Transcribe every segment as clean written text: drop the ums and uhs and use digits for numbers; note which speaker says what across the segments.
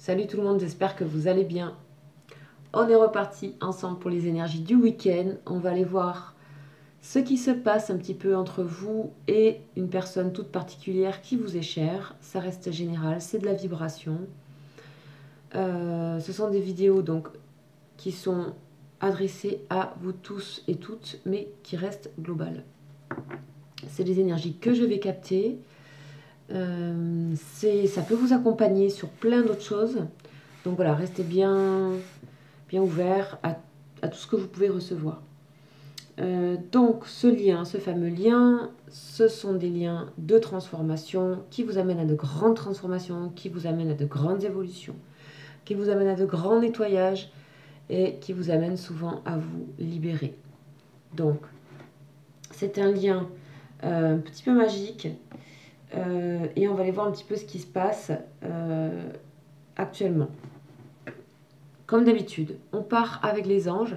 Speaker 1: Salut tout le monde, j'espère que vous allez bien. On est reparti ensemble pour les énergies du week-end. On va aller voir ce qui se passe un petit peu entre vous et une personne toute particulière qui vous est chère. Ça reste général, c'est de la vibration. Ce sont des vidéos donc qui sont adressées à vous tous et toutes, mais qui restent globales. C'est des énergies que je vais capter. Ça peut vous accompagner sur plein d'autres choses. Donc voilà, restez bien ouvert à tout ce que vous pouvez recevoir. Donc ce lien, ce fameux lien, ce sont des liens de transformation qui vous amènent à de grandes transformations, qui vous amènent à de grandes évolutions, qui vous amènent à de grands nettoyages et qui vous amènent souvent à vous libérer. Donc c'est un lien un petit peu magique et on va aller voir un petit peu ce qui se passe actuellement. Comme d'habitude, on part avec les anges,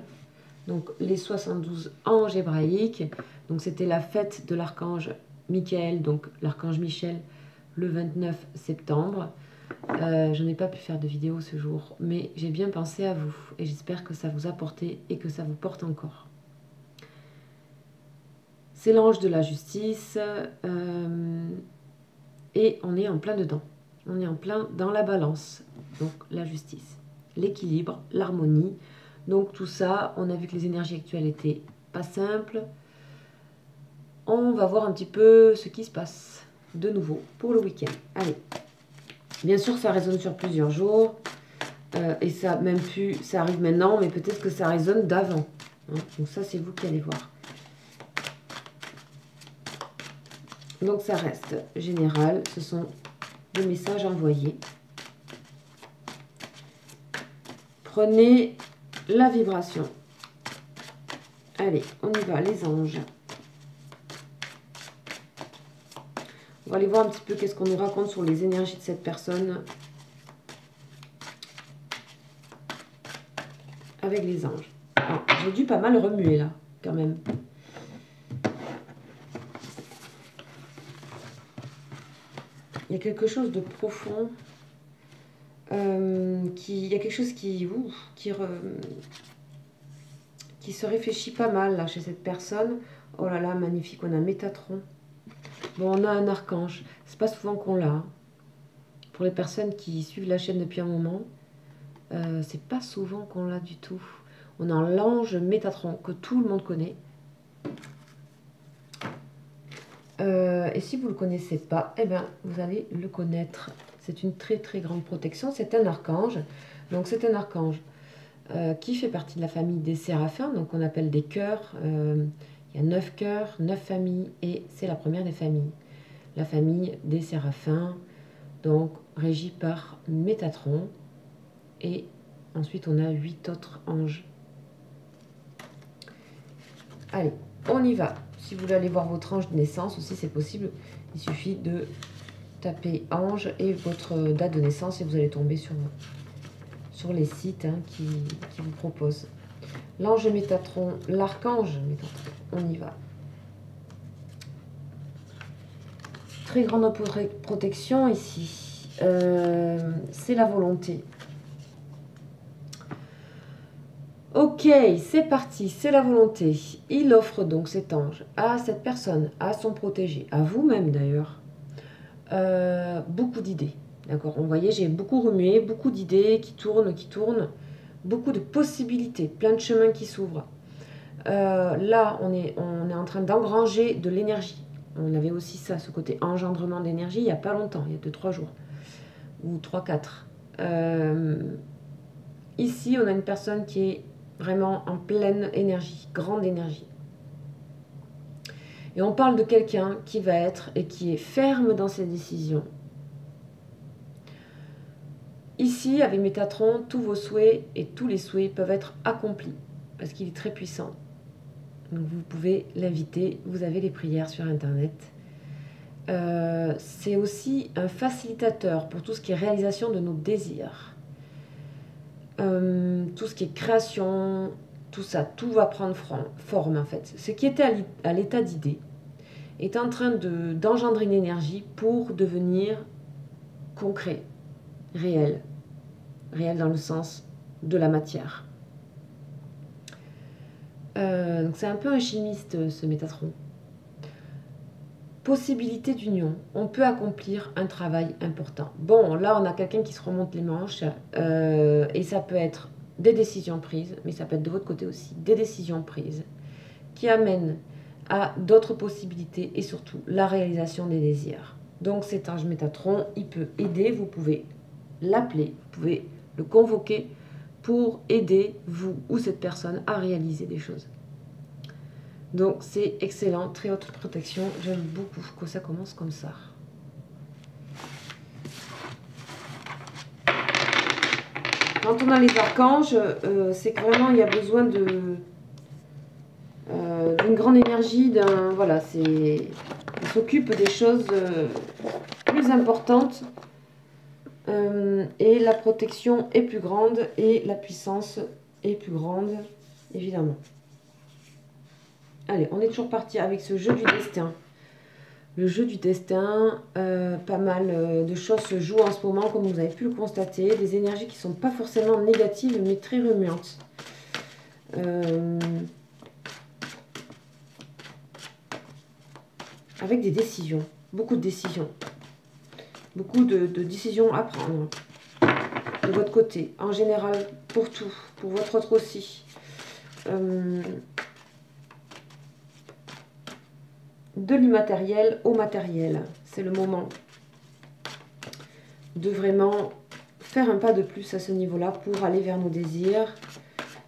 Speaker 1: donc les 72 anges hébraïques. Donc c'était la fête de l'archange Michael, donc l'archange Michel, le 29 septembre. Je n'ai pas pu faire de vidéo ce jour, mais j'ai bien pensé à vous et j'espère que ça vous a porté et que ça vous porte encore. C'est l'ange de la justice et on est en plein dedans. On est en plein dans la balance, donc la justice, l'équilibre, l'harmonie. Donc tout ça, on a vu que les énergies actuelles étaient pas simples. On va voir un petit peu ce qui se passe de nouveau pour le week-end. Allez, bien sûr ça résonne sur plusieurs jours. Et ça même plus, ça arrive maintenant, mais peut-être que ça résonne d'avant. Hein. Donc ça c'est vous qui allez voir. Donc ça reste général, ce sont des messages envoyés. Prenez la vibration. Allez, on y va, les anges. On va aller voir un petit peu qu'est-ce qu'on nous raconte sur les énergies de cette personne avec les anges. J'ai dû pas mal remuer là, quand même. Il y a quelque chose de profond. Il y a quelque chose qui se réfléchit pas mal là chez cette personne. Oh là là, magnifique, on a Métatron. Bon, on a un archange. C'est pas souvent qu'on l'a. Hein. Pour les personnes qui suivent la chaîne depuis un moment, c'est pas souvent qu'on l'a du tout. On a l'ange Métatron que tout le monde connaît. Et si vous ne le connaissez pas, eh bien, vous allez le connaître. C'est une très très grande protection. C'est un archange. Donc c'est un archange qui fait partie de la famille des séraphins. Donc on appelle des cœurs. Il y a 9 cœurs, 9 familles. Et c'est la première des familles. La famille des séraphins. Donc régie par Métatron. Et ensuite on a 8 autres anges. Allez, on y va. Si vous voulez aller voir votre ange de naissance aussi, c'est possible. Il suffit de taper ange et votre date de naissance et vous allez tomber sur les sites qui vous proposent. L'ange Métatron, l'archange Métatron, on y va. Très grande protection ici. C'est la volonté. Ok, c'est parti, c'est la volonté. Il offre donc cet ange à cette personne, à son protégé, à vous-même d'ailleurs, beaucoup d'idées. D'accord, vous voyez, j'ai beaucoup remué, beaucoup d'idées qui tournent, beaucoup de possibilités, plein de chemins qui s'ouvrent. Là, on est en train d'engranger de l'énergie. On avait aussi ça, ce côté engendrement d'énergie, il n'y a pas longtemps, il y a 2-3 jours, ou 3-4. Ici, on a une personne qui est vraiment en pleine énergie, grande énergie. Et on parle de quelqu'un qui va être et qui est ferme dans ses décisions. Ici, avec Métatron, tous vos souhaits et tous les souhaits peuvent être accomplis parce qu'il est très puissant. Donc vous pouvez l'inviter, vous avez les prières sur Internet. C'est aussi un facilitateur pour tout ce qui est réalisation de nos désirs. Tout ce qui est création, tout ça, tout va prendre forme en fait. Ce qui était à l'état d'idée est en train d'engendrer une énergie pour devenir concret, réel. réel dans le sens de la matière. Donc c'est un peu un chimiste ce Métatron. Possibilité d'union. On peut accomplir un travail important. Bon, là on a quelqu'un qui se remonte les manches et ça peut être des décisions prises, mais ça peut être de votre côté aussi, des décisions prises qui amènent à d'autres possibilités et surtout la réalisation des désirs. Donc cet ange Métatron, il peut aider, vous pouvez l'appeler, vous pouvez le convoquer pour aider vous ou cette personne à réaliser des choses. Donc c'est excellent, très haute protection, j'aime beaucoup que ça commence comme ça. Quand on a les archanges, c'est que vraiment il y a besoin d'une grande énergie, voilà, ils s'occupent des choses plus importantes et la protection est plus grande et la puissance est plus grande, évidemment. Allez, on est toujours parti avec ce jeu du destin. Le jeu du destin, pas mal de choses se jouent en ce moment, comme vous avez pu le constater. Des énergies qui ne sont pas forcément négatives, mais très remuantes. Avec des décisions, beaucoup de décisions. Beaucoup de décisions à prendre. De votre côté, en général, pour tout. Pour votre autre aussi. De l'immatériel au matériel. C'est le moment de vraiment faire un pas de plus à ce niveau-là pour aller vers nos désirs.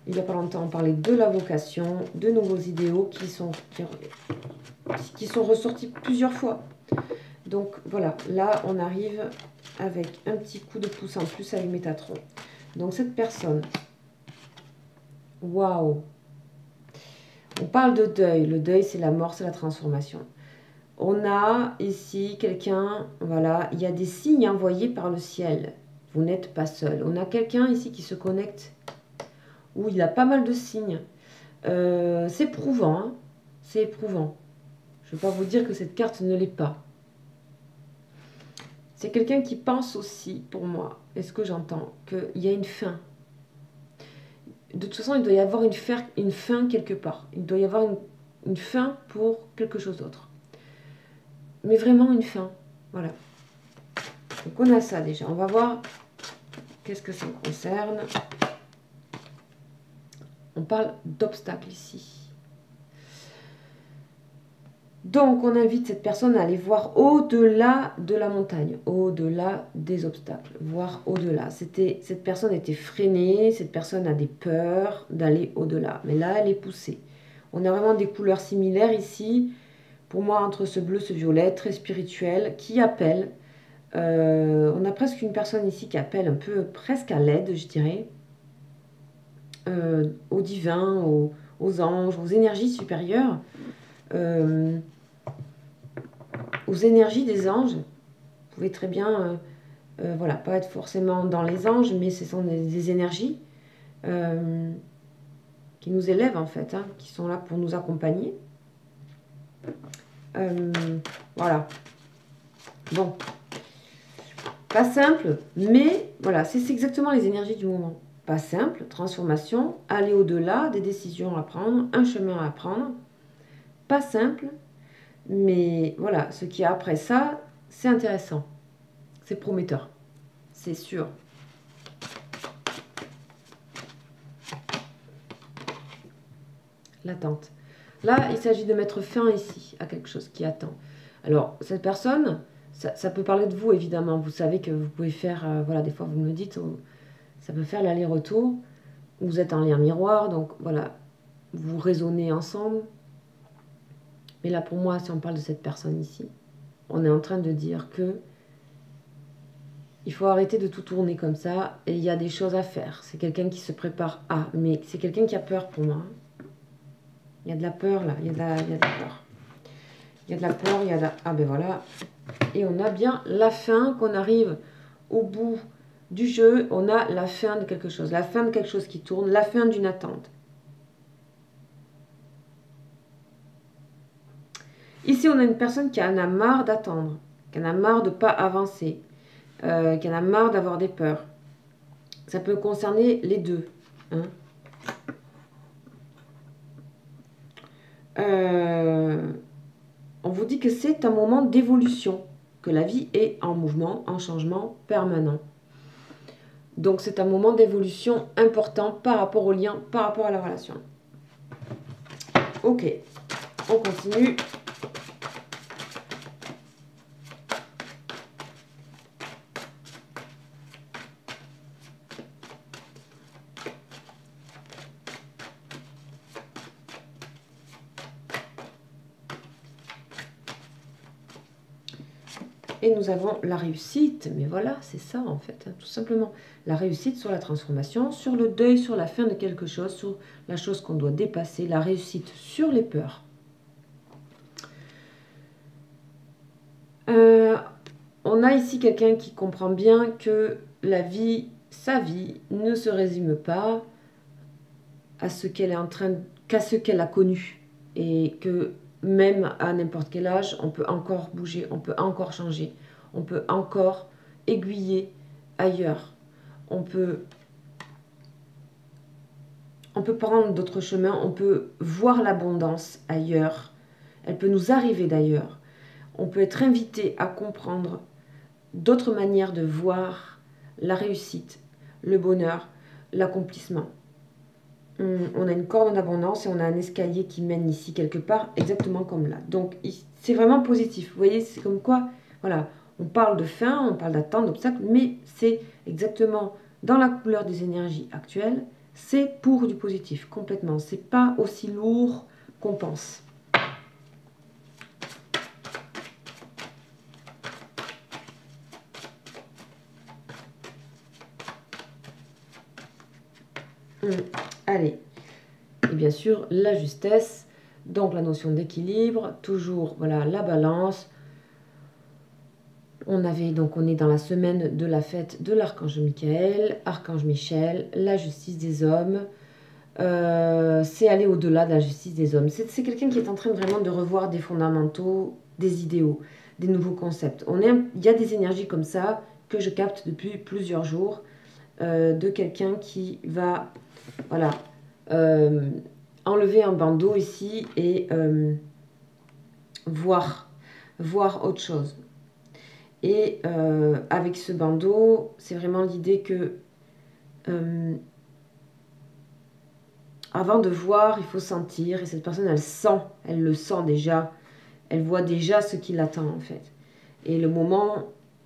Speaker 1: Il n'y a pas longtemps, on parlait de la vocation, de nouveaux idéaux qui sont ressortis plusieurs fois. Donc voilà, là on arrive avec un petit coup de pouce en plus avec Métatron. Donc cette personne, waouh! On parle de deuil. Le deuil, c'est la mort, c'est la transformation. On a ici quelqu'un, voilà, il y a des signes envoyés par le ciel. Vous n'êtes pas seul. On a quelqu'un ici qui se connecte, où il a pas mal de signes. C'est éprouvant, hein, c'est éprouvant. Je ne vais pas vous dire que cette carte ne l'est pas. C'est quelqu'un qui pense aussi, pour moi, est-ce que j'entends, qu'il y a une fin. De toute façon, il doit y avoir une fin quelque part. Il doit y avoir une fin pour quelque chose d'autre. Mais vraiment une fin. Voilà. Donc on a ça déjà. On va voir qu'est-ce que ça concerne. On parle d'obstacles ici. Donc on invite cette personne à aller voir au-delà de la montagne, au-delà des obstacles, voir au-delà. Cette personne était freinée, cette personne a des peurs d'aller au-delà. Mais là, elle est poussée. On a vraiment des couleurs similaires ici. Pour moi, entre ce bleu, ce violet, très spirituel, qui appelle. On a presque une personne ici qui appelle un peu, presque à l'aide, je dirais. Au divin, aux anges, aux énergies supérieures. Aux énergies des anges. Vous pouvez très bien, voilà, pas être forcément dans les anges, mais ce sont des énergies qui nous élèvent en fait, hein, qui sont là pour nous accompagner. Voilà. Bon. Pas simple, mais voilà, c'est exactement les énergies du moment. Pas simple, transformation, aller au-delà, des décisions à prendre, un chemin à prendre. Pas simple, mais voilà, ce qui est après ça, c'est intéressant. C'est prometteur, c'est sûr. L'attente. Là, il s'agit de mettre fin ici à quelque chose qui attend. Alors, cette personne, ça peut parler de vous, évidemment. Vous savez que vous pouvez faire, voilà, des fois vous me dites, ça peut faire l'aller-retour. Vous êtes en lien miroir, donc voilà, vous raisonnez ensemble. Mais là, pour moi, si on parle de cette personne ici, on est en train de dire que il faut arrêter de tout tourner comme ça, et il y a des choses à faire. C'est quelqu'un qui se prépare à, mais c'est quelqu'un qui a peur pour moi. Il y a de la peur là, il y a de la peur. Il y a de la peur, il y a de la... Ah ben voilà. Et on a bien la fin, qu'on arrive au bout du jeu, on a la fin de quelque chose. La fin de quelque chose qui tourne, la fin d'une attente. Ici, on a une personne qui en a marre d'attendre, qui en a marre de ne pas avancer, qui en a marre d'avoir des peurs. Ça peut concerner les deux. Hein. On vous dit que c'est un moment d'évolution, que la vie est en mouvement, en changement permanent. Donc c'est un moment d'évolution important par rapport au lien, par rapport à la relation. Ok, on continue. Et nous avons la réussite, mais voilà, c'est ça en fait, hein, tout simplement. La réussite sur la transformation, sur le deuil, sur la fin de quelque chose, sur la chose qu'on doit dépasser, la réussite sur les peurs. On a ici quelqu'un qui comprend bien que la vie, sa vie, ne se résume pas à ce qu'elle est en train, qu'à ce qu'elle a connu. Et que même à n'importe quel âge, on peut encore bouger, on peut encore changer, on peut encore aiguiller ailleurs. On peut prendre d'autres chemins, on peut voir l'abondance ailleurs. Elle peut nous arriver d'ailleurs. On peut être invité à comprendre d'autres manières de voir la réussite, le bonheur, l'accomplissement. On a une corde d'abondance et on a un escalier qui mène ici quelque part, exactement comme là. Donc, c'est vraiment positif. Vous voyez, c'est comme quoi, voilà, on parle de fin, on parle d'attente, d'obstacle, mais c'est exactement dans la couleur des énergies actuelles, c'est pour du positif, complètement. C'est pas aussi lourd qu'on pense. Allez, et bien sûr la justesse, donc la notion d'équilibre, toujours voilà la balance. On est dans la semaine de la fête de l'archange Michael, archange Michel, la justice des hommes. C'est aller au-delà de la justice des hommes. C'est quelqu'un qui est en train vraiment de revoir des fondamentaux, des idéaux, des nouveaux concepts. Il y a des énergies comme ça que je capte depuis plusieurs jours de quelqu'un qui va voilà, enlever un bandeau ici et voir autre chose. Et avec ce bandeau, c'est vraiment l'idée que avant de voir, il faut sentir. Et cette personne, elle le sent déjà. Elle voit déjà ce qui l'attend en fait. Et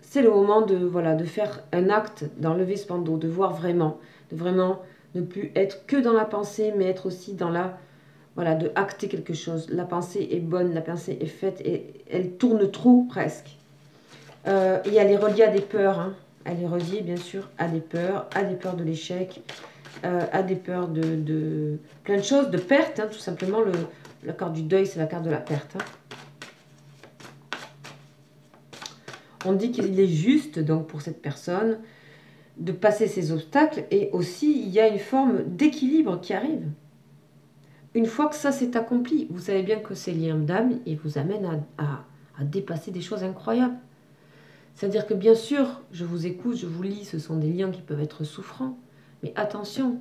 Speaker 1: c'est le moment de faire un acte, d'enlever ce bandeau, de voir vraiment, de vraiment ne plus être que dans la pensée, mais être aussi dans de acter quelque chose. La pensée est bonne, la pensée est faite et elle tourne trop presque. Et elle est reliée à des peurs. Hein. Elle est reliée bien sûr à des peurs de l'échec, à des peurs de plein de choses, de perte. Hein, tout simplement, la carte du deuil, c'est la carte de la perte. Hein. On dit qu'il est juste donc pour cette personne de passer ces obstacles et aussi il y a une forme d'équilibre qui arrive. Une fois que ça s'est accompli, vous savez bien que ces liens d'âme, ils vous amènent à dépasser des choses incroyables. C'est-à-dire que bien sûr, je vous écoute, je vous lis, ce sont des liens qui peuvent être souffrants. Mais attention,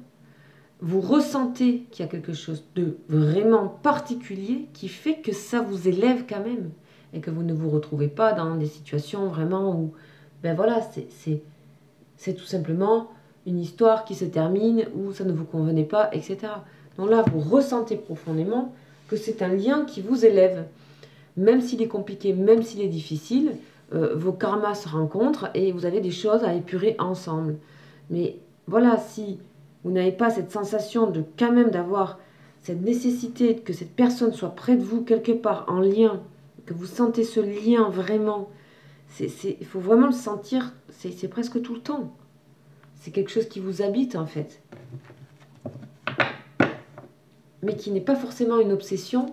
Speaker 1: vous ressentez qu'il y a quelque chose de vraiment particulier qui fait que ça vous élève quand même. Et que vous ne vous retrouvez pas dans des situations vraiment où, ben voilà, c'est tout simplement une histoire qui se termine, où ça ne vous convenait pas, etc. Donc là, vous ressentez profondément que c'est un lien qui vous élève. Même s'il est compliqué, même s'il est difficile, vos karmas se rencontrent et vous avez des choses à épurer ensemble. Mais voilà, si vous n'avez pas cette sensation de quand même d'avoir cette nécessité que cette personne soit près de vous quelque part en lien, que vous sentez ce lien vraiment, il faut vraiment le sentir, c'est presque tout le temps. C'est quelque chose qui vous habite en fait. Mais qui n'est pas forcément une obsession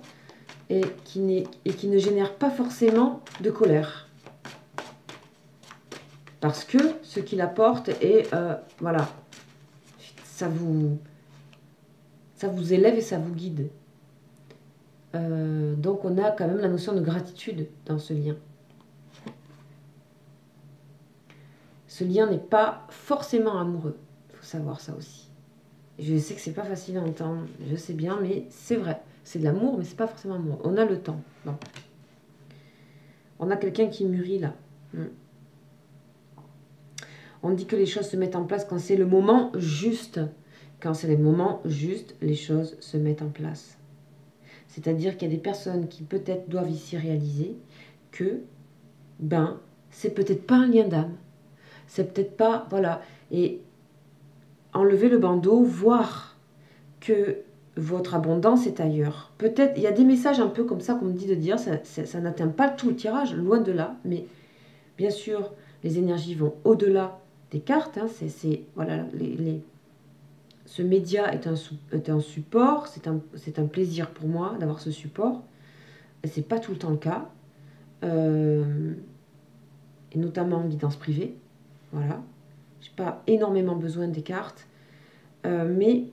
Speaker 1: et qui ne génère pas forcément de colère. Parce que ce qu'il apporte est, voilà, ça vous élève et ça vous guide. Donc on a quand même la notion de gratitude dans ce lien. Ce lien n'est pas forcément amoureux. Il savoir ça aussi. Je sais que c'est pas facile à entendre, je sais bien, mais c'est vrai. C'est de l'amour, mais c'est pas forcément amour. On a le temps. Bon. On a quelqu'un qui mûrit là. On dit que les choses se mettent en place quand c'est le moment juste. Quand c'est le moment juste, les choses se mettent en place. C'est-à-dire qu'il y a des personnes qui peut-être doivent ici réaliser que, ben, c'est peut-être pas un lien d'âme. C'est peut-être pas, voilà. Et enlever le bandeau, voir que votre abondance est ailleurs. Peut-être, il y a des messages un peu comme ça qu'on me dit de dire, ça n'atteint pas tout le tirage, loin de là, mais bien sûr, les énergies vont au-delà des cartes. Hein, voilà, ce média est un support, c'est un plaisir pour moi d'avoir ce support. C'est pas tout le temps le cas, et notamment en guidance privée. Voilà, j'ai pas énormément besoin des cartes, mais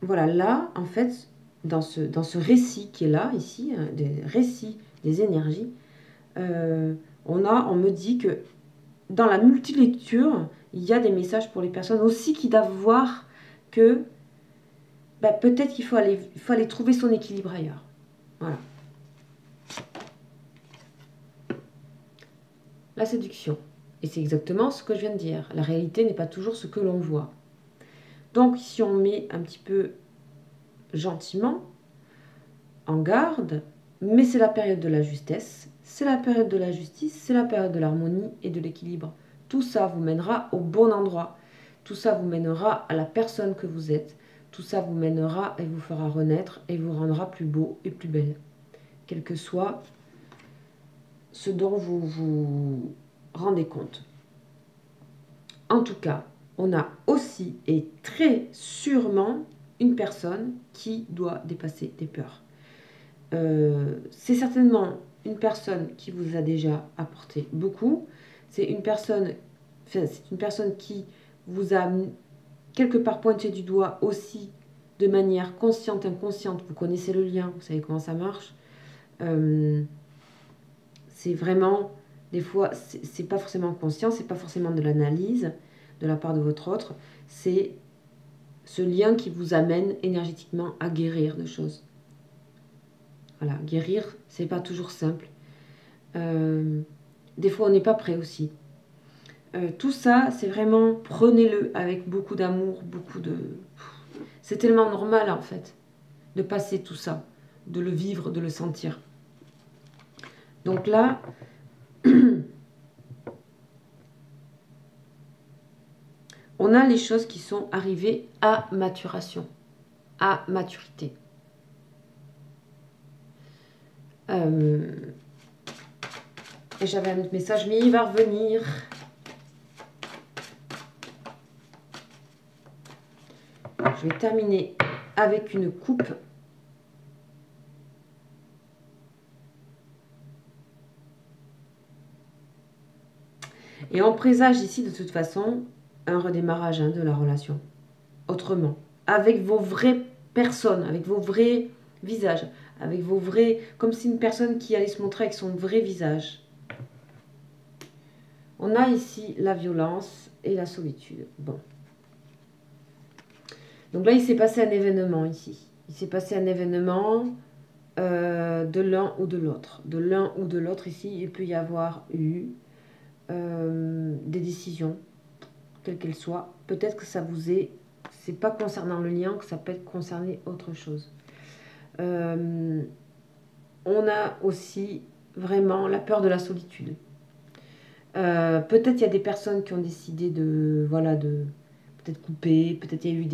Speaker 1: voilà, là, en fait, dans ce récit qui est là, ici, des récits des énergies, on me dit que dans la multilecture, il y a des messages pour les personnes aussi qui doivent voir que bah, peut-être qu'il faut aller trouver son équilibre ailleurs. Voilà. La séduction. Et c'est exactement ce que je viens de dire. La réalité n'est pas toujours ce que l'on voit. Donc, si on met un petit peu gentiment en garde, mais c'est la période de la justesse, c'est la période de la justice, c'est la période de l'harmonie et de l'équilibre. Tout ça vous mènera au bon endroit. Tout ça vous mènera à la personne que vous êtes. Tout ça vous mènera et vous fera renaître et vous rendra plus beau et plus belle. Quel que soit ce dont vous vous rendez compte. En tout cas, on a aussi et très sûrement une personne qui doit dépasser des peurs. C'est certainement une personne qui vous a déjà apporté beaucoup. C'est une personne qui vous a quelque part pointé du doigt aussi de manière consciente, inconsciente. Vous connaissez le lien, vous savez comment ça marche. C'est vraiment, des fois, c'est pas forcément conscient, c'est pas forcément de l'analyse de la part de votre autre. C'est ce lien qui vous amène énergétiquement à guérir de choses. Voilà, guérir, c'est pas toujours simple. Des fois, on n'est pas prêt aussi. Tout ça, c'est vraiment, prenez-le avec beaucoup d'amour, c'est tellement normal, en fait, de passer tout ça, de le vivre, de le sentir. Donc là, on a les choses qui sont arrivées à maturation, à maturité. Et j'avais un autre message, mais il va revenir. Je vais terminer avec une coupe. Et on présage ici, de toute façon, un redémarrage de la relation. Autrement. Avec vos vraies personnes, avec vos vrais visages, avec vos vrais... Comme si une personne qui allait se montrer avec son vrai visage. On a ici la violence et la solitude. Bon. Donc là, il s'est passé un événement ici. Il s'est passé un événement de l'un ou de l'autre. De l'un ou de l'autre ici, il peut y avoir eu des décisions, quelles qu'elles soient. Peut-être que ça vous est... C'est pas concernant le lien, que ça peut être concerné autre chose. On a aussi vraiment la peur de la solitude. Peut-être il y a des personnes qui ont décidé de peut-être couper, peut-être il y a eu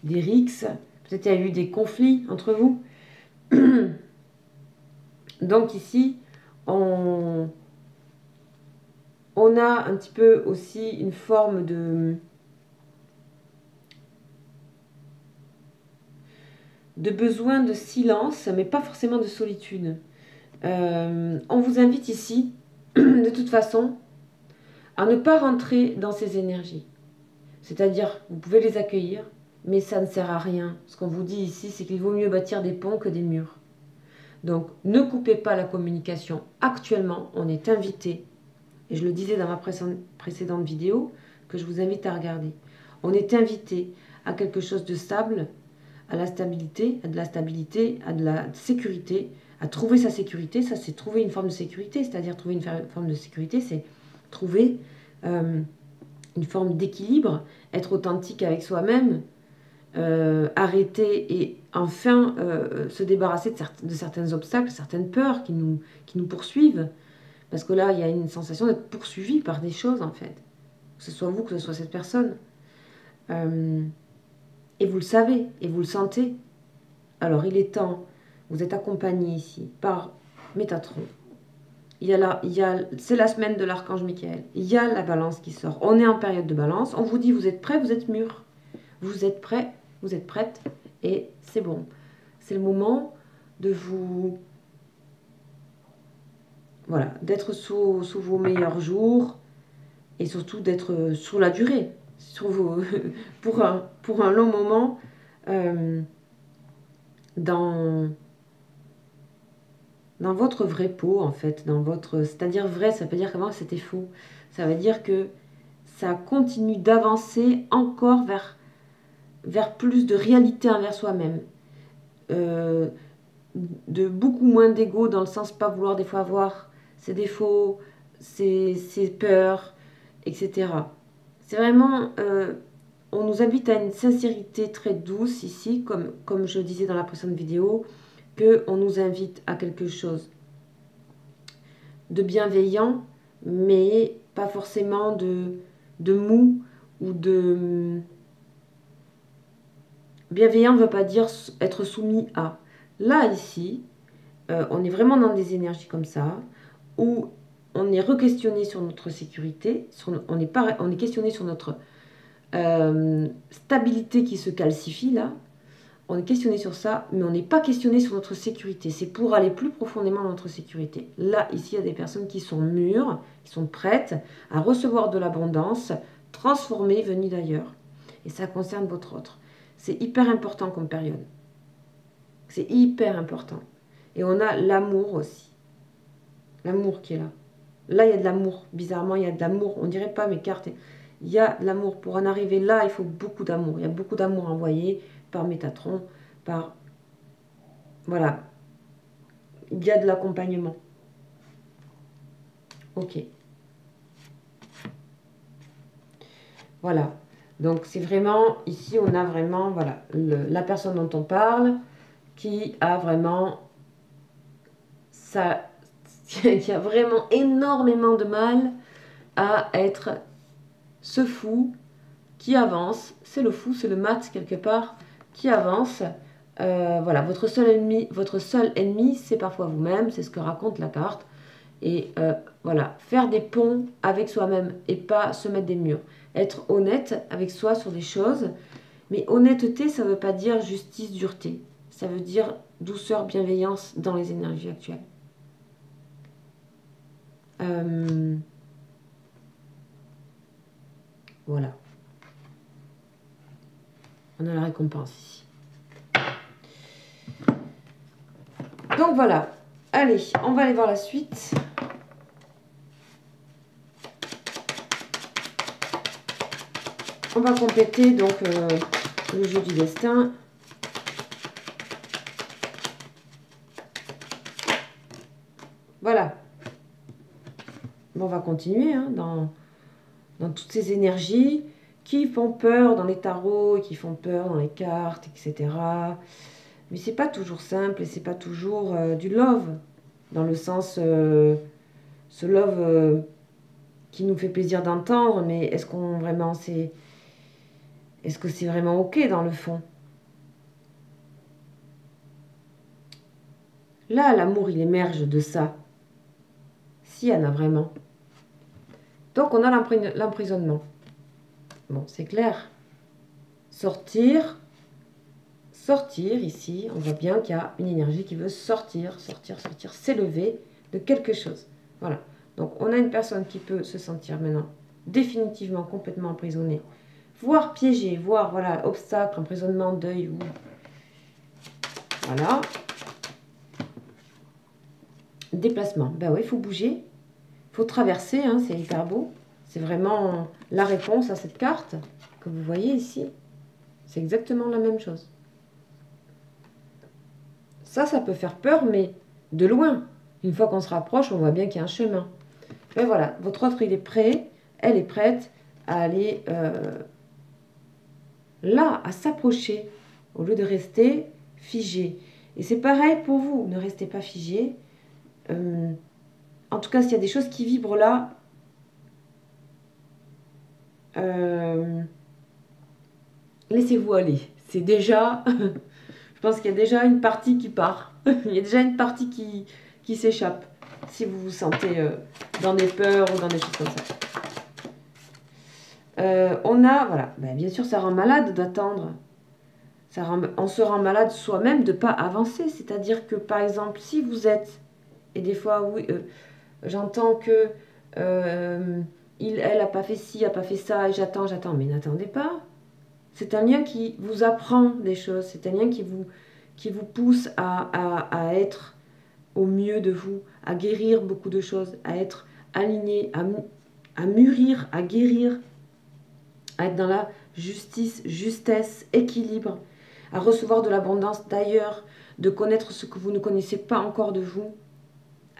Speaker 1: des rixes, peut-être il y a eu des conflits entre vous. Donc ici, on a un petit peu aussi une forme de besoin de silence, mais pas forcément de solitude. On vous invite ici, de toute façon, à ne pas rentrer dans ces énergies. C'est-à-dire, vous pouvez les accueillir, mais ça ne sert à rien. Ce qu'on vous dit ici, c'est qu'il vaut mieux bâtir des ponts que des murs. Donc, ne coupez pas la communication. Actuellement, on est invité, et je le disais dans ma précédente vidéo, que je vous invite à regarder. On est invité à quelque chose de stable, à la stabilité, à de la stabilité, à de la sécurité, à trouver sa sécurité. Ça, c'est trouver une forme de sécurité, c'est-à-dire trouver une forme de sécurité, c'est trouver une forme d'équilibre, être authentique avec soi-même, arrêter et enfin se débarrasser de certains obstacles, certaines peurs qui nous poursuivent. Parce que là, il y a une sensation d'être poursuivi par des choses, en fait. Que ce soit vous, que ce soit cette personne. Et vous le savez, et vous le sentez. Alors, il est temps, vous êtes accompagné ici par Métatron. C'est la semaine de l'archange Michael. Il y a la balance qui sort. On est en période de balance. On vous dit, vous êtes prêts, vous êtes mûrs. Vous êtes prêts, vous êtes prêtes, et c'est bon. C'est le moment de vous... Voilà, d'être sous vos meilleurs jours, et surtout d'être sur la durée, pour un long moment, dans votre vraie peau, en fait, c'est-à-dire vrai, ça veut dire qu'avant c'était faux. Ça veut dire que ça continue d'avancer encore vers plus de réalité envers soi-même. De beaucoup moins d'ego, dans le sens pas vouloir des fois avoir ses défauts, ses peurs, etc. C'est vraiment... on nous invite à une sincérité très douce ici, comme je disais dans la précédente vidéo, qu'on nous invite à quelque chose de bienveillant, mais pas forcément de mou ou de... Bienveillant ne veut pas dire être soumis à. Là, ici, on est vraiment dans des énergies comme ça, où on est re-questionné sur notre sécurité, on est questionné sur notre stabilité qui se calcifie, là. On est questionné sur ça, mais on n'est pas questionné sur notre sécurité. C'est pour aller plus profondément dans notre sécurité. Là, ici, il y a des personnes qui sont mûres, qui sont prêtes à recevoir de l'abondance, transformée, venue d'ailleurs. Et ça concerne votre autre. C'est hyper important comme période. C'est hyper important. Et on a l'amour aussi. L'amour qui est là. Là, il y a de l'amour. Bizarrement, il y a de l'amour. On dirait pas mes cartes. Il y a de l'amour. Pour en arriver là, il faut beaucoup d'amour. Il y a beaucoup d'amour envoyé par Métatron, par... Voilà. Il y a de l'accompagnement. Ok. Voilà. Donc, c'est vraiment... Ici, on a vraiment... Voilà. La personne dont on parle qui a vraiment... Ça... qui a vraiment énormément de mal à être ce fou qui avance. C'est le fou, c'est le mat quelque part, qui avance. Voilà, votre seul ennemi, c'est parfois vous-même, c'est ce que raconte la carte. Et voilà, faire des ponts avec soi-même et pas se mettre des murs. Être honnête avec soi sur des choses. Mais honnêteté, ça ne veut pas dire justice, dureté. Ça veut dire douceur, bienveillance dans les énergies actuelles. Voilà. On a la récompense ici. Donc voilà. Allez, on va aller voir la suite. On va compléter donc le jeu du destin. Voilà. Bon, on va continuer hein, dans toutes ces énergies qui font peur dans les tarots, qui font peur dans les cartes, etc. Mais c'est pas toujours simple et c'est pas toujours du love, dans le sens ce love qui nous fait plaisir d'entendre, mais est-ce qu'on vraiment c'est... Est-ce que c'est vraiment ok dans le fond? Là, l'amour, il émerge de ça. Si, il y en a vraiment. Donc, on a l'emprisonnement. Bon, c'est clair. Sortir, ici, on voit bien qu'il y a une énergie qui veut sortir, s'élever de quelque chose. Voilà. Donc, on a une personne qui peut se sentir maintenant définitivement complètement emprisonnée, voire piégée, voire, voilà, obstacle, emprisonnement, deuil, ou... Voilà. Déplacement. Ben oui, il faut bouger. Il faut traverser, hein, c'est hyper beau. C'est vraiment la réponse à cette carte que vous voyez ici. C'est exactement la même chose. Ça peut faire peur, mais de loin. Une fois qu'on se rapproche, on voit bien qu'il y a un chemin. Mais voilà, votre autre, il est prêt, elle est prête à aller là, à s'approcher, au lieu de rester figé. Et c'est pareil pour vous, ne restez pas figé. En tout cas, s'il y a des choses qui vibrent là, laissez-vous aller. C'est déjà, je pense qu'il y a déjà une partie qui part. Il y a déjà une partie qui s'échappe. Si vous vous sentez dans des peurs ou dans des choses comme ça. On a, voilà, ben, bien sûr, ça rend malade d'attendre. On se rend malade soi-même de ne pas avancer. C'est-à-dire que, par exemple, si vous êtes, et des fois, oui, j'entends que elle n'a pas fait ci, n'a pas fait ça, et j'attends, mais n'attendez pas. C'est un lien qui vous apprend des choses, c'est un lien qui vous pousse à être au mieux de vous, à guérir beaucoup de choses, à être aligné, à mûrir, à guérir, à être dans la justice, justesse, équilibre, à recevoir de l'abondance d'ailleurs, de connaître ce que vous ne connaissez pas encore de vous.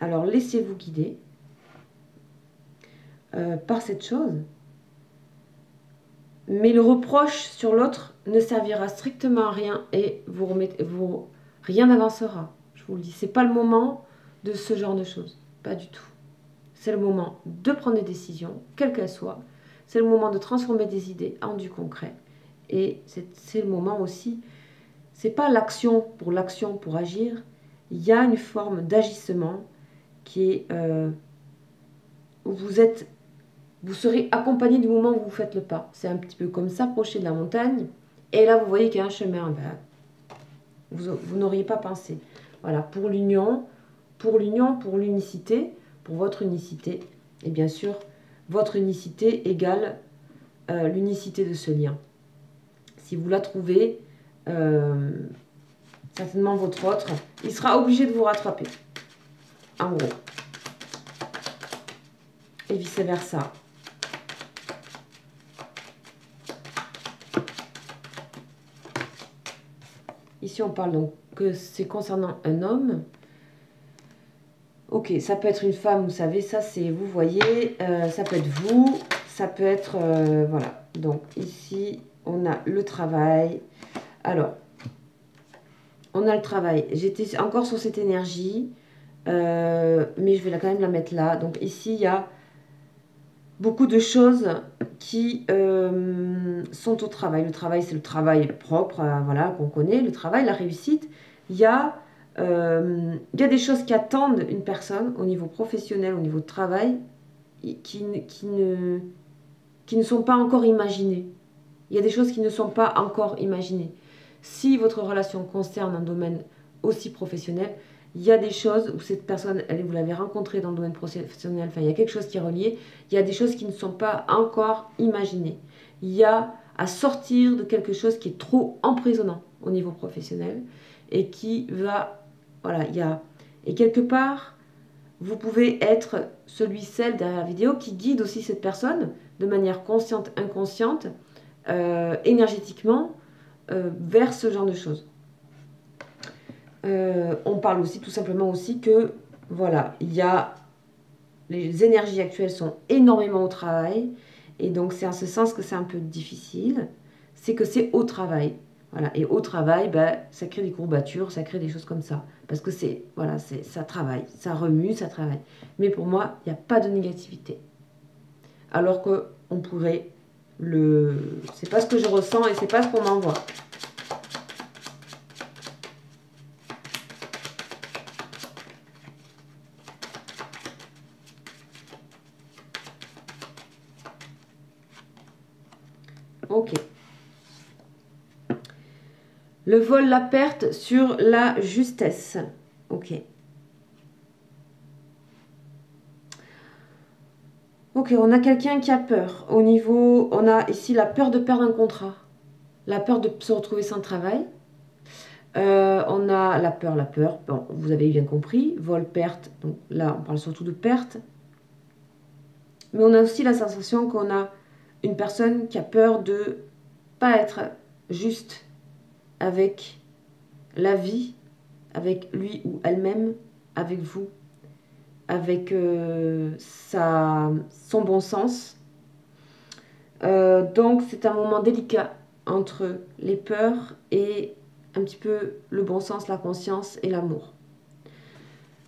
Speaker 1: Alors laissez-vous guider par cette chose. Mais le reproche sur l'autre ne servira strictement à rien et rien n'avancera. Je vous le dis, c'est pas le moment de ce genre de choses. Pas du tout. C'est le moment de prendre des décisions, quelles qu'elles soient. C'est le moment de transformer des idées en du concret. Et c'est le moment aussi, c'est pas l'action, pour agir. Il y a une forme d'agissement qui est où vous serez accompagné du moment où vous faites le pas. C'est un petit peu comme s'approcher de la montagne. Et là, vous voyez qu'il y a un chemin. Ben, vous n'auriez pas pensé. Voilà, pour l'union, pour l'unicité, pour votre unicité. Et bien sûr, votre unicité égale l'unicité de ce lien. Si vous la trouvez, certainement votre autre, il sera obligé de vous rattraper. En gros. Et vice-versa. Ici, on parle donc que c'est concernant un homme. Ok, ça peut être une femme, vous savez, ça c'est, vous voyez, ça peut être vous, ça peut être, voilà. Donc ici, on a le travail. Alors, on a le travail. J'étais encore sur cette énergie, mais je vais quand même la mettre là. Donc ici, il y a beaucoup de choses qui sont au travail. Le travail, c'est le travail propre, voilà, qu'on connaît, le travail, la réussite. Il y a des choses qui attendent une personne au niveau professionnel, au niveau de travail, qui ne sont pas encore imaginées. Il y a des choses qui ne sont pas encore imaginées. Si votre relation concerne un domaine aussi professionnel, il y a des choses où cette personne, vous l'avez rencontrée dans le domaine professionnel, enfin il y a quelque chose qui est relié, il y a des choses qui ne sont pas encore imaginées. Il y a à sortir de quelque chose qui est trop emprisonnant au niveau professionnel et qui va, voilà, et quelque part, vous pouvez être celle derrière la vidéo qui guide aussi cette personne de manière consciente, inconsciente, énergétiquement, vers ce genre de choses. On parle aussi tout simplement aussi que voilà, les énergies actuelles sont énormément au travail et donc c'est en ce sens que c'est un peu difficile, c'est que c'est au travail. Voilà, et au travail, ben, ça crée des courbatures, ça crée des choses comme ça. Parce que ça travaille, ça remue, ça travaille. Mais pour moi, il n'y a pas de négativité. Alors qu'on pourrait c'est pas ce que je ressens et c'est pas ce qu'on m'envoie. Ok. Le vol, la perte sur la justesse. Ok. Ok, on a quelqu'un qui a peur. On a ici la peur de perdre un contrat. La peur de se retrouver sans travail. On a la peur. Bon, vous avez bien compris. Vol, perte. Donc là, on parle surtout de perte. Mais on a aussi la sensation qu'on a une personne qui a peur de pas être juste avec la vie, avec lui ou elle-même, avec vous, avec son bon sens. Donc c'est un moment délicat entre les peurs et un petit peu le bon sens, la conscience et l'amour.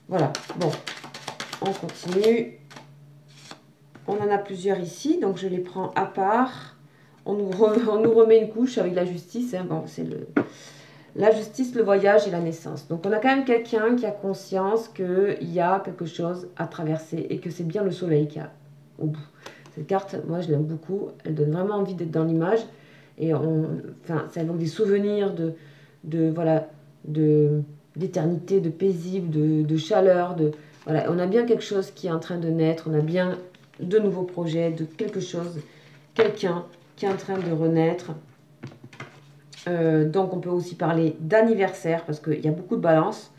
Speaker 1: Voilà, bon, on continue. On en a plusieurs ici, donc je les prends à part. On nous remet une couche avec la justice. Hein. Bon, c'est la justice, le voyage et la naissance. Donc on a quand même quelqu'un qui a conscience qu'il y a quelque chose à traverser et que c'est bien le soleil qui a au bout. Cette carte, moi je l'aime beaucoup. Elle donne vraiment envie d'être dans l'image. Et ça évoque des souvenirs voilà, d'éternité, de paisible, de chaleur. Voilà, on a bien quelque chose qui est en train de naître. On a bien de nouveaux projets, de quelque chose, quelqu'un qui est en train de renaître. Donc on peut aussi parler d'anniversaire, parce qu'il y a beaucoup de balance.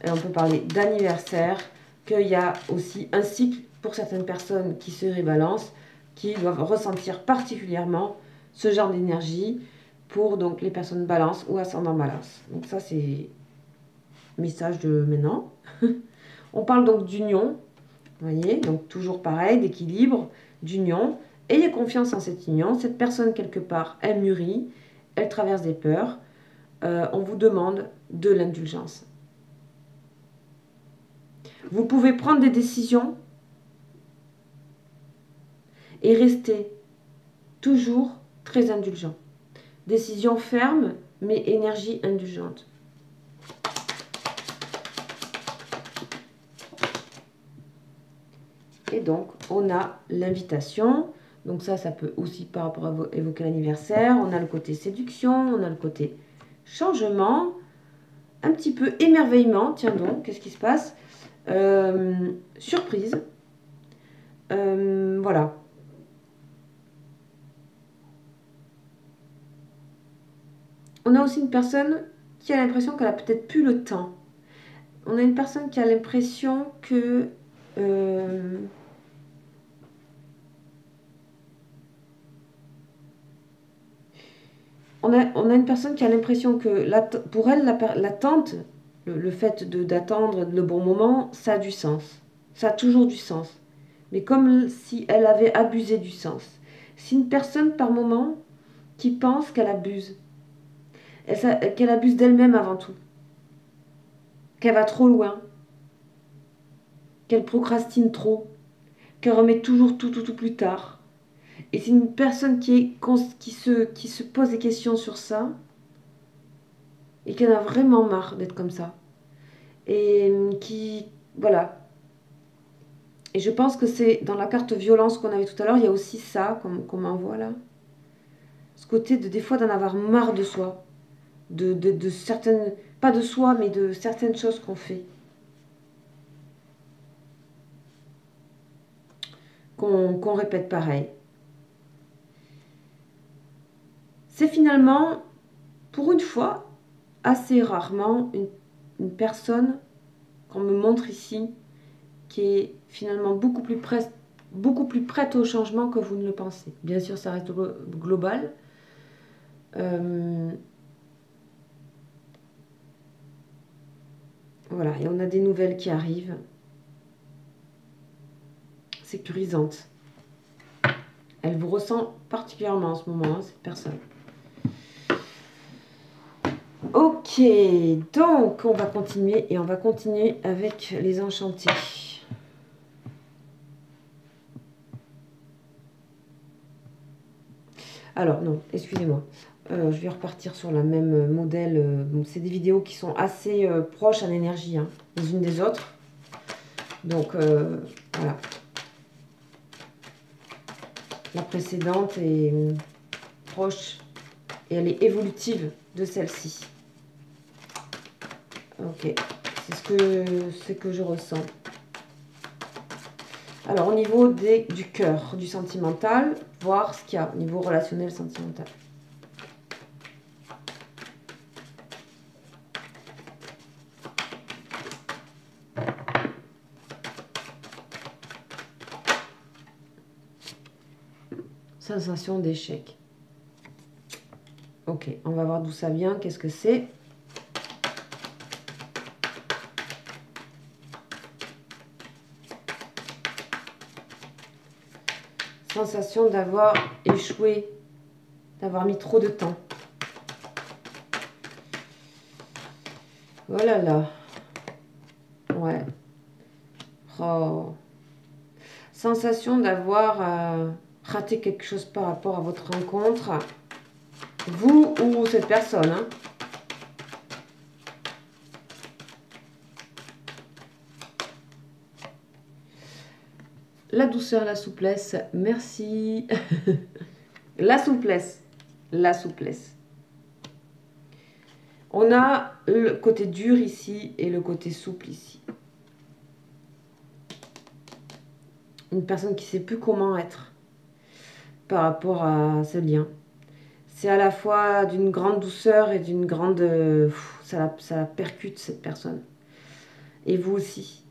Speaker 1: On peut parler d'anniversaire, qu'il y a aussi un cycle pour certaines personnes qui se rebalancent, qui doivent ressentir particulièrement ce genre d'énergie pour donc les personnes balance ou ascendant balance. Donc ça c'est message de maintenant. On parle donc d'union, vous voyez, donc toujours pareil, d'équilibre, d'union. Ayez confiance en cette union. Cette personne quelque part, elle mûrit, elle traverse des peurs. On vous demande de l'indulgence. Vous pouvez prendre des décisions et rester toujours très indulgent. Décision ferme, mais énergie indulgente. Et donc, on a l'invitation. Donc ça peut aussi par rapport à évoquer l'anniversaire. On a le côté séduction, on a le côté changement, un petit peu émerveillement. Tiens donc, qu'est-ce qui se passe? Surprise. Voilà. On a aussi une personne qui a l'impression qu'elle a peut-être plus le temps. On a une personne qui a l'impression que on a une personne qui a l'impression que pour elle, l'attente, le fait d'attendre le bon moment, ça a du sens. Ça a toujours du sens. Mais comme si elle avait abusé du sens. C'est une personne par moment qui pense qu'elle abuse. Qu'elle abuse d'elle-même avant tout. Qu'elle va trop loin. Qu'elle procrastine trop. Qu'elle remet toujours tout plus tard. Et c'est une personne qui se pose des questions sur ça et qui en a vraiment marre d'être comme ça. Et voilà. Et je pense que c'est dans la carte violence qu'on avait tout à l'heure, il y a aussi ça qu'on m'envoie là. Ce côté des fois d'en avoir marre de soi. De certaines, pas de soi, mais de certaines choses qu'on fait. Qu'on répète pareil. C'est finalement, pour une fois, assez rarement une personne qu'on me montre ici qui est finalement beaucoup plus prête au changement que vous ne le pensez. Bien sûr, ça reste global. Voilà, et on a des nouvelles qui arrivent. Sécurisantes. Elle vous ressent particulièrement en ce moment, hein, cette personne. Ok, donc on va continuer et on va continuer avec les enchantés. Alors non, excusez-moi. Je vais repartir sur la même modèle. C'est des vidéos qui sont assez proches en énergie, hein, les unes des autres. Donc voilà. La précédente est proche et elle est évolutive de celle-ci. Ok, c'est ce que je ressens. Alors au niveau du cœur, du sentimental, voir ce qu'il y a au niveau relationnel sentimental. Sensation d'échec. Ok, on va voir d'où ça vient, qu'est-ce que c'est. Sensation d'avoir échoué, d'avoir mis trop de temps. Oh là là. Ouais. Oh. Sensation d'avoir raté quelque chose par rapport à votre rencontre. Vous ou cette personne. Hein. La douceur, la souplesse. Merci. La souplesse. La souplesse. On a le côté dur ici et le côté souple ici. Une personne qui ne sait plus comment être par rapport à ce lien. C'est à la fois d'une grande douceur et d'une grande... ça la percute, cette personne. Et vous aussi.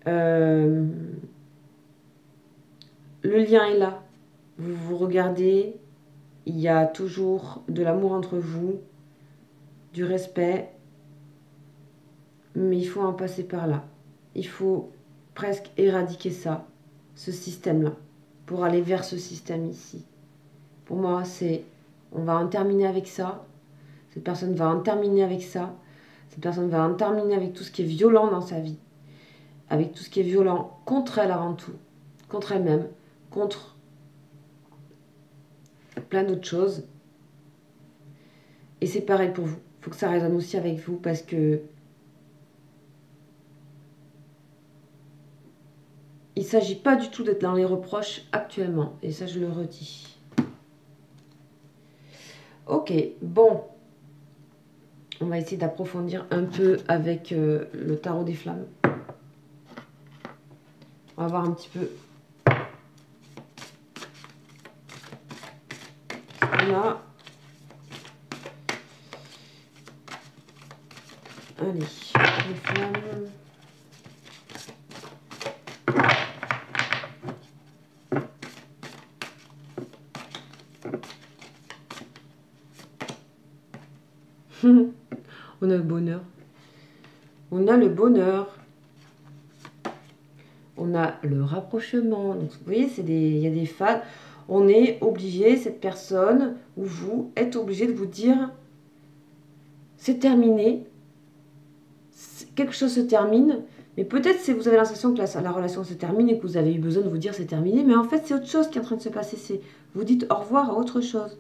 Speaker 1: Le lien est là. Vous vous regardez. Il y a toujours de l'amour entre vous. Du respect. Mais il faut en passer par là. Il faut presque éradiquer ça. Ce système-là. Pour aller vers ce système ici. Pour moi, c'est... On va en terminer avec ça. Cette personne va en terminer avec ça. Cette personne va en terminer avec tout ce qui est violent dans sa vie. Avec tout ce qui est violent contre elle avant tout. Contre elle-même. Contre plein d'autres choses. Et c'est pareil pour vous. Il faut que ça résonne aussi avec vous parce que il ne s'agit pas du tout d'être dans les reproches actuellement. Et ça, je le redis. Ok, bon. On va essayer d'approfondir un peu avec le tarot des flammes. On va voir un petit peu. On a... Allez, les flammes. On a le bonheur. On a le bonheur. On a le rapprochement. Donc, vous voyez, il y a des phases. On est obligé, cette personne ou vous êtes obligé de vous dire c'est terminé. Quelque chose se termine. Mais peut-être que vous avez l'impression que la relation se termine et que vous avez eu besoin de vous dire c'est terminé. Mais en fait, c'est autre chose qui est en train de se passer. C'est vous dites au revoir à autre chose.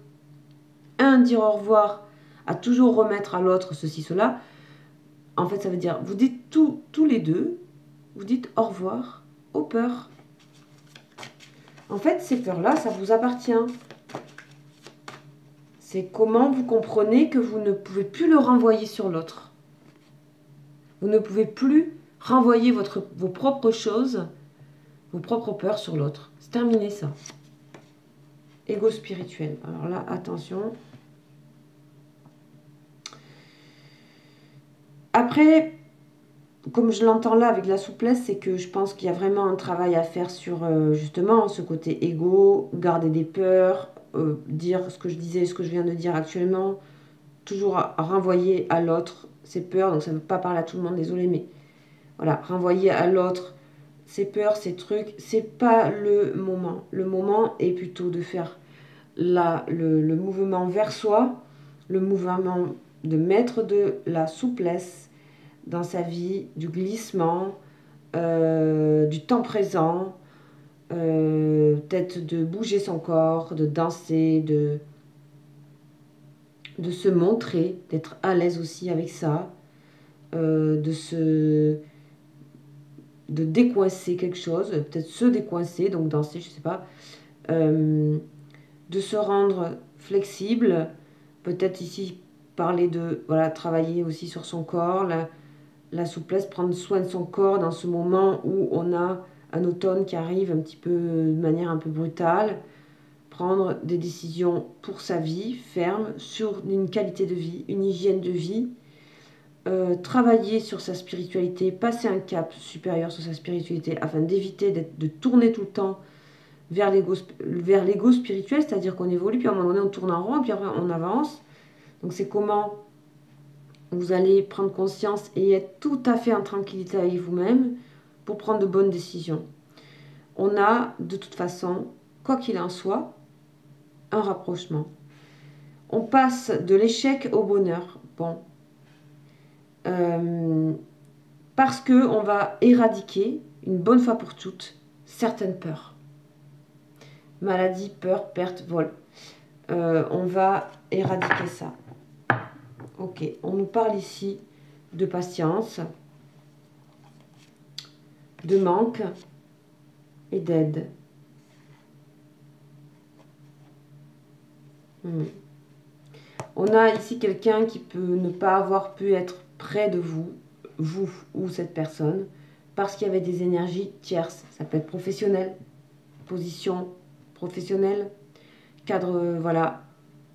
Speaker 1: Dire au revoir, à toujours remettre à l'autre ceci, cela. En fait, ça veut dire, vous dites tous les deux, vous dites au revoir aux peurs. En fait, ces peurs-là, ça vous appartient. C'est comment vous comprenez que vous ne pouvez plus le renvoyer sur l'autre. Vous ne pouvez plus renvoyer vos propres choses, vos propres peurs sur l'autre. C'est terminé ça. Ego spirituel. Alors là, attention. Après, comme je l'entends là avec la souplesse, c'est que je pense qu'il y a vraiment un travail à faire sur justement ce côté égo, garder des peurs, dire ce que je disais, ce que je viens de dire actuellement, toujours à renvoyer à l'autre ses peurs, donc ça ne veut pas parler à tout le monde, désolé, mais voilà, renvoyer à l'autre ses peurs, ses trucs, c'est pas le moment. Le moment est plutôt de faire le mouvement vers soi, le mouvement de mettre de la souplesse dans sa vie, du glissement, du temps présent, peut-être de bouger son corps, de danser, de se montrer, d'être à l'aise aussi avec ça, de décoincer quelque chose, peut-être se décoincer, donc danser, je sais pas, de se rendre flexible, peut-être ici parler de, voilà, travailler aussi sur son corps, la souplesse, prendre soin de son corps dans ce moment où on a un automne qui arrive un petit peu de manière un peu brutale, prendre des décisions pour sa vie, fermes, sur une qualité de vie, une hygiène de vie, travailler sur sa spiritualité, passer un cap supérieur sur sa spiritualité afin d'éviter de tourner tout le temps vers l'ego spirituel, c'est-à-dire qu'on évolue, puis à un moment donné on tourne en rond, puis après on avance. Donc c'est comment vous allez prendre conscience et être tout à fait en tranquillité avec vous-même pour prendre de bonnes décisions. On a de toute façon, quoi qu'il en soit, un rapprochement. On passe de l'échec au bonheur. Bon. Parce qu'on va éradiquer, une bonne fois pour toutes, certaines peurs. Maladie, peur, perte, vol. On va éradiquer ça. Ok, on nous parle ici de patience, de manque et d'aide. On a ici quelqu'un qui peut ne pas avoir pu être près de vous, vous ou cette personne, parce qu'il y avait des énergies tierces. Ça peut être professionnel, position professionnelle, cadre, voilà,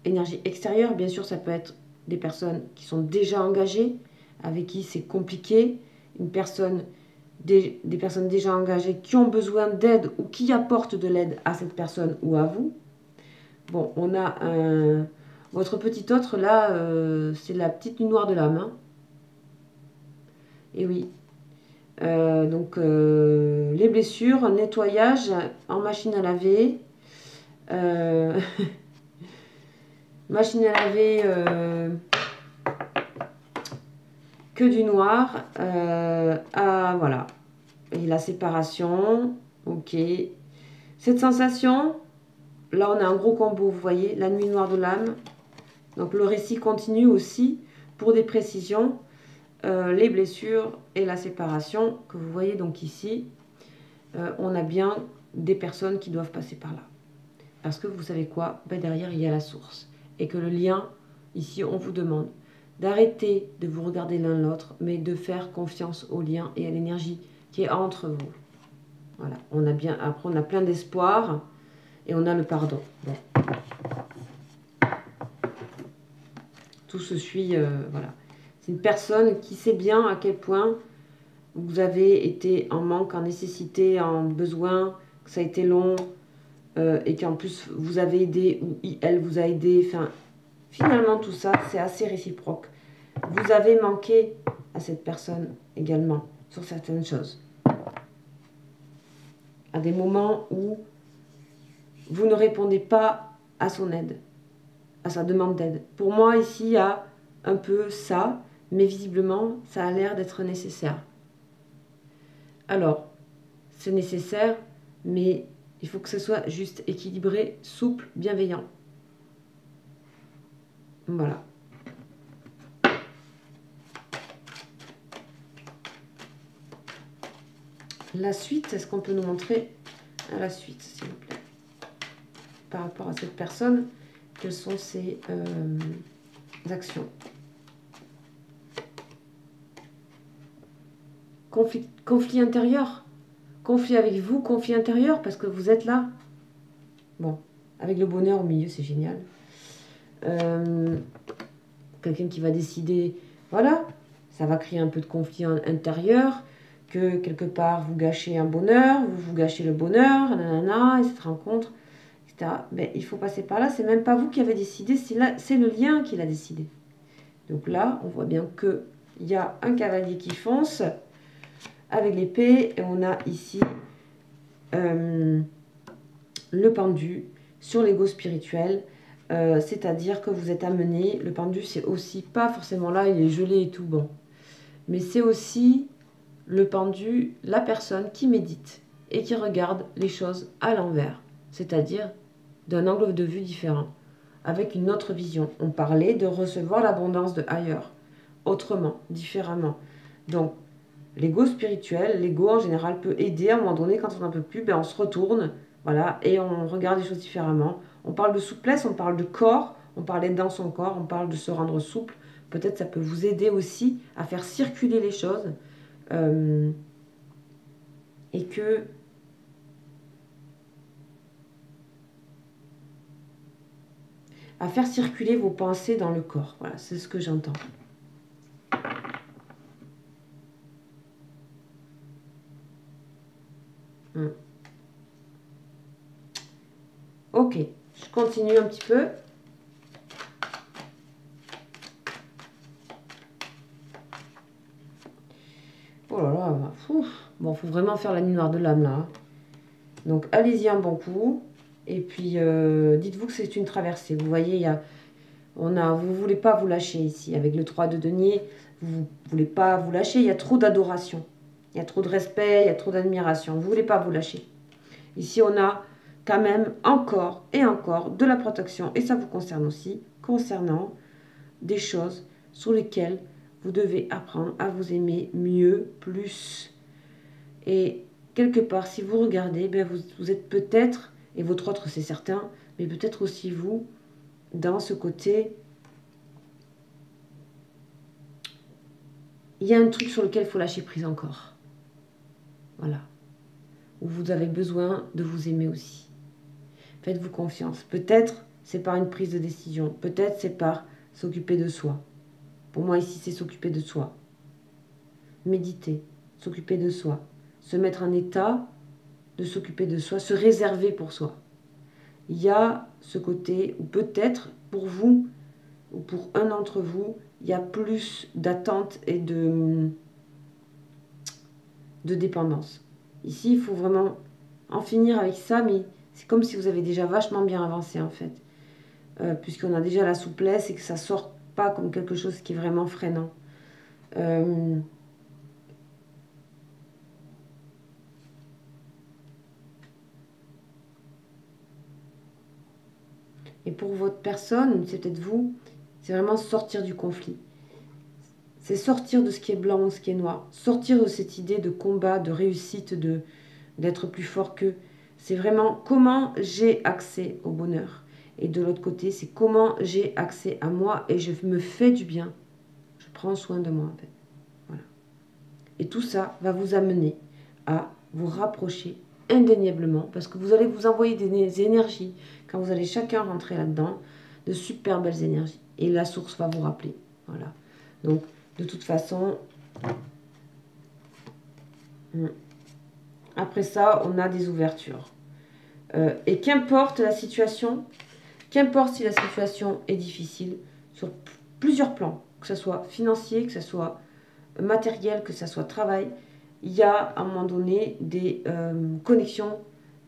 Speaker 1: énergie extérieure. Bien sûr, ça peut être des personnes qui sont déjà engagées, avec qui c'est compliqué, des personnes déjà engagées qui ont besoin d'aide ou qui apportent de l'aide à cette personne ou à vous. Bon, on a votre petit autre là, c'est la petite nuit noire de l'âme. Hein. Et oui. Donc, les blessures, nettoyage en machine à laver. Machine à laver, que du noir. Voilà. Et la séparation. Ok. Cette sensation, là on a un gros combo, vous voyez, la nuit noire de l'âme. Donc le récit continue aussi pour des précisions. Les blessures et la séparation que vous voyez donc ici. On a bien des personnes qui doivent passer par là. Parce que vous savez quoi, ben derrière il y a la source. Et que le lien, ici on vous demande d'arrêter de vous regarder l'un l'autre, mais de faire confiance au lien et à l'énergie qui est entre vous. Voilà, après on a plein d'espoir et on a le pardon. Bon. Tout se suit, voilà. C'est une personne qui sait bien à quel point vous avez été en manque, en nécessité, en besoin, que ça a été long, et qu'en plus vous avez aidé ou elle vous a aidé. Enfin, finalement tout ça, c'est assez réciproque. Vous avez manqué à cette personne également sur certaines choses. À des moments où vous ne répondez pas à son aide, à sa demande d'aide. Pour moi, ici, il y a un peu ça, mais visiblement, ça a l'air d'être nécessaire. Alors, c'est nécessaire, mais il faut que ce soit juste équilibré, souple, bienveillant. Voilà. La suite, est-ce qu'on peut nous montrer la suite, s'il vous plaît? Par rapport à cette personne, quelles sont ses actions? Conflit intérieur. Conflit avec vous, conflit intérieur, parce que vous êtes là. Bon, avec le bonheur au milieu, c'est génial. Quelqu'un qui va décider, voilà, ça va créer un peu de conflit intérieur, que quelque part vous gâchez un bonheur, vous gâchez le bonheur, nanana, et cette rencontre, etc. Ben, il faut passer par là, c'est même pas vous qui avez décidé, c'est le lien qui l'a décidé. Donc là, on voit bien qu'il y a un cavalier qui fonce avec l'épée, et on a ici le pendu sur l'ego spirituel, c'est-à-dire que vous êtes amené, le pendu c'est aussi pas forcément là, il est gelé et tout, bon, mais c'est aussi le pendu, la personne qui médite et qui regarde les choses à l'envers, c'est-à-dire d'un angle de vue différent, avec une autre vision. On parlait de recevoir l'abondance de ailleurs, autrement, différemment. Donc, l'ego spirituel, l'ego en général peut aider à un moment donné, quand on n'en peut plus, ben on se retourne, voilà, et on regarde les choses différemment. On parle de souplesse, on parle de corps, on parle d'être dans son corps, on parle de se rendre souple. Peut-être ça peut vous aider aussi à faire circuler les choses et que à faire circuler vos pensées dans le corps. Voilà, c'est ce que j'entends. continue un petit peu. Oh là là, ouf. Bon, faut vraiment faire la nuit noire de l'âme là, hein. Donc allez-y un bon coup. Et puis dites-vous que c'est une traversée. Vous voyez, vous ne voulez pas vous lâcher ici. Avec le 3 de denier, vous ne voulez pas vous lâcher. Il y a trop d'adoration. Il y a trop de respect, il y a trop d'admiration. Vous ne voulez pas vous lâcher. Ici, on a quand même encore et encore de la protection. Et ça vous concerne aussi, concernant des choses sur lesquelles vous devez apprendre à vous aimer mieux, plus. Et quelque part, si vous regardez, ben vous êtes peut-être, et votre autre c'est certain, mais peut-être aussi vous, dans ce côté, il y a un truc sur lequel il faut lâcher prise encore. Voilà. Où vous avez besoin de vous aimer aussi. Faites-vous confiance. Peut-être c'est par une prise de décision. Peut-être c'est par s'occuper de soi. Pour moi ici, c'est s'occuper de soi. Méditer, s'occuper de soi. Se mettre en état de s'occuper de soi, se réserver pour soi. Il y a ce côté où peut-être pour vous ou pour un d'entre vous, il y a plus d'attente et de dépendance. Ici, il faut vraiment en finir avec ça, mais c'est comme si vous avez déjà vachement bien avancé en fait. Puisqu'on a déjà la souplesse et que ça ne sort pas comme quelque chose qui est vraiment freinant. Et pour votre personne, c'est peut-être vous, c'est vraiment sortir du conflit. C'est sortir de ce qui est blanc ou ce qui est noir. Sortir de cette idée de combat, de réussite, d'être plus fort qu'eux. C'est vraiment comment j'ai accès au bonheur. Et de l'autre côté, c'est comment j'ai accès à moi et je me fais du bien. Je prends soin de moi en fait. Voilà. Et tout ça va vous amener à vous rapprocher indéniablement parce que vous allez vous envoyer des énergies quand vous allez chacun rentrer là-dedans, de super belles énergies. Et la source va vous rappeler. Voilà. Donc, de toute façon, après ça, on a des ouvertures. Et qu'importe la situation, qu'importe si la situation est difficile, sur plusieurs plans, que ce soit financier, que ce soit matériel, que ce soit travail, il y a à un moment donné des connexions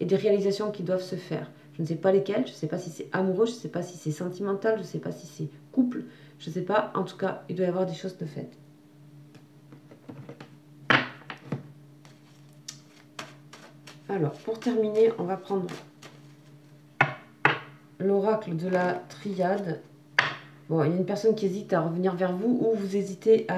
Speaker 1: et des réalisations qui doivent se faire. Je ne sais pas lesquelles, je ne sais pas si c'est amoureux, je ne sais pas si c'est sentimental, je ne sais pas si c'est couple, je ne sais pas. En tout cas, il doit y avoir des choses de faites. Alors, pour terminer, on va prendre l'oracle de la triade. Bon, il y a une personne qui hésite à revenir vers vous ou vous hésitez à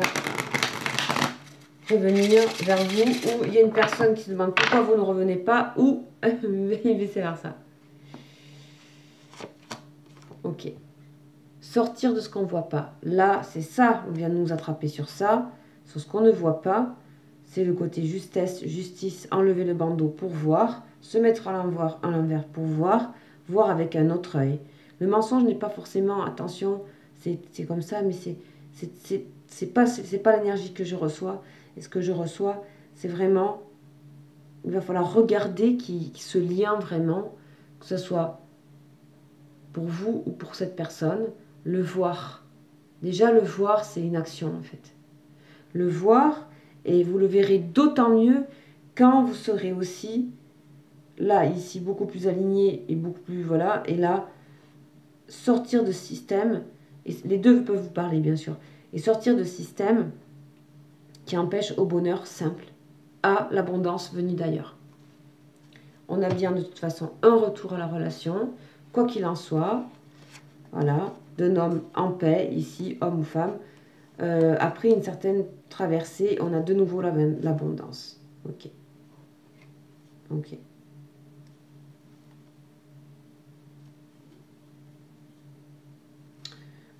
Speaker 1: revenir vers vous ou il y a une personne qui se demande pourquoi vous ne revenez pas ou vice versa. Ok. Sortir de ce qu'on ne voit pas. Là, c'est ça, on vient de nous attraper sur ça, sur ce qu'on ne voit pas. C'est le côté justesse, justice, enlever le bandeau pour voir, se mettre à l'envers pour voir, voir avec un autre œil. Le mensonge n'est pas forcément, attention, c'est comme ça, mais c'est pas l'énergie que je reçois. Et ce que je reçois, c'est vraiment, il va falloir regarder ce lien vraiment, que ce soit pour vous ou pour cette personne, le voir. Déjà, le voir, c'est une action en fait. Le voir, et vous le verrez d'autant mieux quand vous serez aussi là, ici, beaucoup plus aligné et beaucoup plus, voilà, et là, sortir de système, et les deux peuvent vous parler bien sûr, et sortir de système qui empêche au bonheur simple, à l'abondance venue d'ailleurs. On a bien de toute façon un retour à la relation, quoi qu'il en soit, voilà, d'un homme en paix, ici, homme ou femme, après une certaine traversée, on a de nouveau l'abondance. Ok. Ok.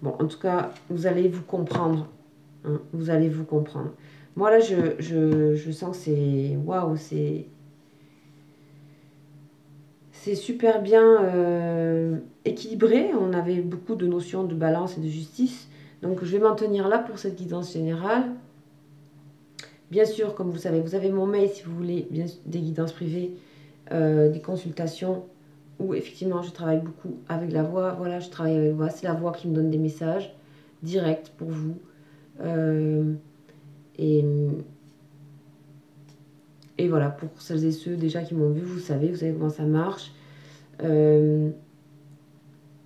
Speaker 1: Bon, en tout cas, vous allez vous comprendre. Hein, vous allez vous comprendre. Moi, là, je sens que c'est... Waouh, c'est super bien équilibré. On avait beaucoup de notions de balance et de justice. Donc, je vais m'en tenir là pour cette guidance générale. Bien sûr, comme vous savez, vous avez mon mail si vous voulez des guidances privées, des consultations où effectivement je travaille beaucoup avec la voix. Voilà, je travaille avec la voix. C'est la voix qui me donne des messages directs pour vous. Et, et voilà, pour celles et ceux déjà qui m'ont vu, vous savez comment ça marche.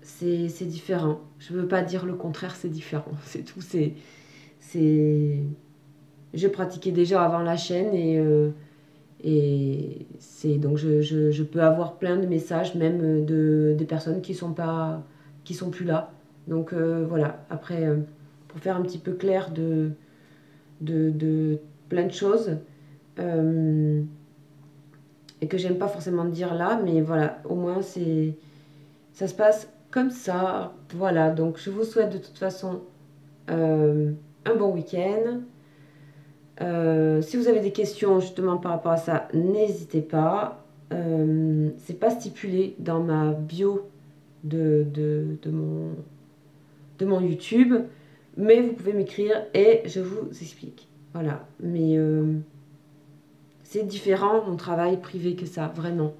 Speaker 1: C'est différent. Je ne veux pas dire le contraire, c'est différent. C'est tout. Je pratiquais déjà avant la chaîne et c'est donc je peux avoir plein de messages même des personnes qui sont plus là. Donc voilà. Après, pour faire un petit peu clair de plein de choses et que j'aime pas forcément dire là, mais voilà, au moins ça se passe comme ça. Voilà. Donc je vous souhaite de toute façon un bon week-end. Si vous avez des questions justement par rapport à ça, n'hésitez pas. C'est pas stipulé dans ma bio de mon YouTube, mais vous pouvez m'écrire et je vous explique. Voilà, mais c'est différent mon travail privé que ça, vraiment.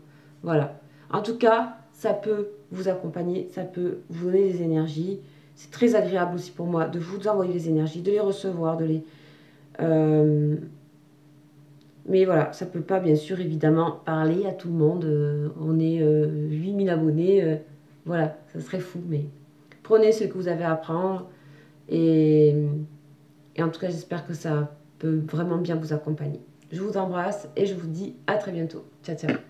Speaker 1: Voilà. En tout cas, ça peut vous accompagner, ça peut vous donner des énergies. C'est très agréable aussi pour moi de vous envoyer des énergies, de les recevoir, de les... mais voilà, ça ne peut pas, bien sûr, évidemment, parler à tout le monde. On est 8000 abonnés. Voilà, ça serait fou. Mais prenez ce que vous avez à apprendre. Et en tout cas, j'espère que ça peut vraiment bien vous accompagner. Je vous embrasse et je vous dis à très bientôt. Ciao, ciao.